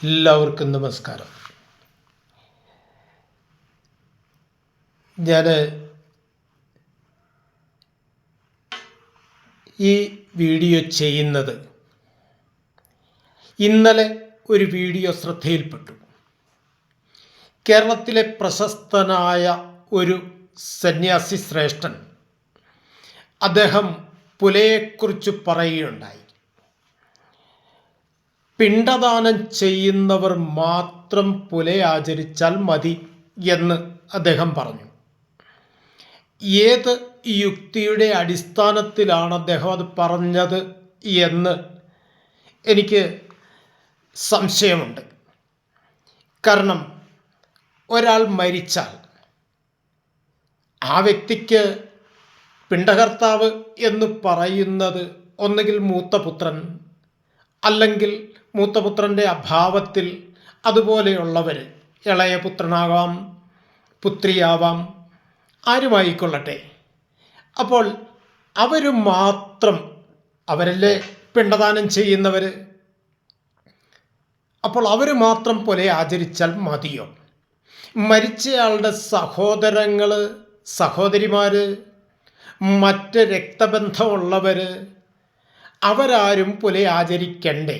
എല്ലാവർക്കും നമസ്കാരം. ഞാൻ ഈ വീഡിയോ ചെയ്യുന്നത് ഇന്നലെ ഒരു വീഡിയോ ശ്രദ്ധയിൽപ്പെട്ടു. കേരളത്തിലെ പ്രശസ്തനായ ഒരു സന്യാസി ശ്രേഷ്ഠൻ അദ്ദേഹം പുലയെക്കുറിച്ച് പറയുകയുണ്ടായി. പിണ്ടദാനം ചെയ്യുന്നവർ മാത്രം പുല ആചരിച്ചാൽ മതി എന്ന് അദ്ദേഹം പറഞ്ഞു. ഏത് യുക്തിയുടെ അടിസ്ഥാനത്തിലാണ് അദ്ദേഹം അത് പറഞ്ഞത് എന്ന് എനിക്ക് സംശയമുണ്ട്. കാരണം ഒരാൾ മരിച്ചാൽ ആ വ്യക്തിക്ക് പിണ്ടകർത്താവ് എന്ന് പറയുന്നത് ഒന്നുകിൽ മൂത്തപുത്രൻ, അല്ലെങ്കിൽ മൂത്തപുത്രൻ്റെ അഭാവത്തിൽ അതുപോലെയുള്ളവർ, ഇളയ പുത്രനാവാം, പുത്രിയാവാം, ആരുമായിക്കൊള്ളട്ടെ. അപ്പോൾ അവർ മാത്രം, അവരല്ലേ പിണ്ടദാനം ചെയ്യുന്നവർ, അപ്പോൾ അവർ മാത്രം പോലെ ആചരിച്ചാൽ മതിയോ? മരിച്ചയാളുടെ സഹോദരങ്ങൾ, സഹോദരിമാർ, മറ്റ് രക്തബന്ധമുള്ളവർ അവരാരും പുല ആചരിക്കണ്ടേ?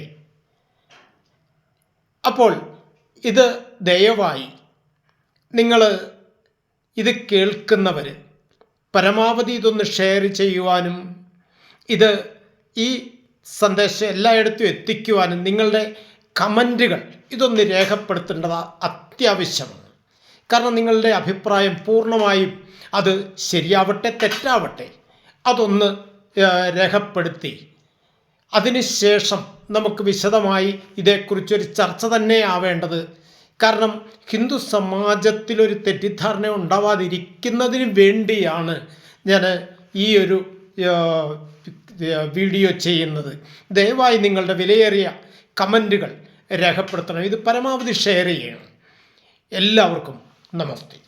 അപ്പോൾ ഇത് ദയവായി നിങ്ങൾ ഇത് കേൾക്കുന്നവർ പരമാവധി ഇതൊന്ന് ഷെയർ ചെയ്യുവാനും ഇത് ഈ സന്ദേശം എല്ലായിടത്തും എത്തിക്കുവാനും നിങ്ങളുടെ കമൻറ്റുകൾ ഇതൊന്ന് രേഖപ്പെടുത്തേണ്ടത് അത്യാവശ്യമാണ്. കാരണം നിങ്ങളുടെ അഭിപ്രായം പൂർണ്ണമായും അത് ശരിയാവട്ടെ തെറ്റാവട്ടെ അതൊന്ന് രേഖപ്പെടുത്തി അതിനുശേഷം നമുക്ക് വിശദമായി ഇതേക്കുറിച്ചൊരു ചർച്ച തന്നെ ആവേണ്ടത്. കാരണം ഹിന്ദു സമാജത്തിലൊരു തെറ്റിദ്ധാരണ ഉണ്ടാവാതിരിക്കുന്നതിന് വേണ്ടിയാണ് ഞാൻ ഈ ഒരു വീഡിയോ ചെയ്യുന്നത്. ദയവായി നിങ്ങളുടെ വിലയേറിയ കമൻറ്റുകൾ രേഖപ്പെടുത്തണം. ഇത് പരമാവധി ഷെയർ ചെയ്യണം. എല്ലാവർക്കും നമസ്തേ.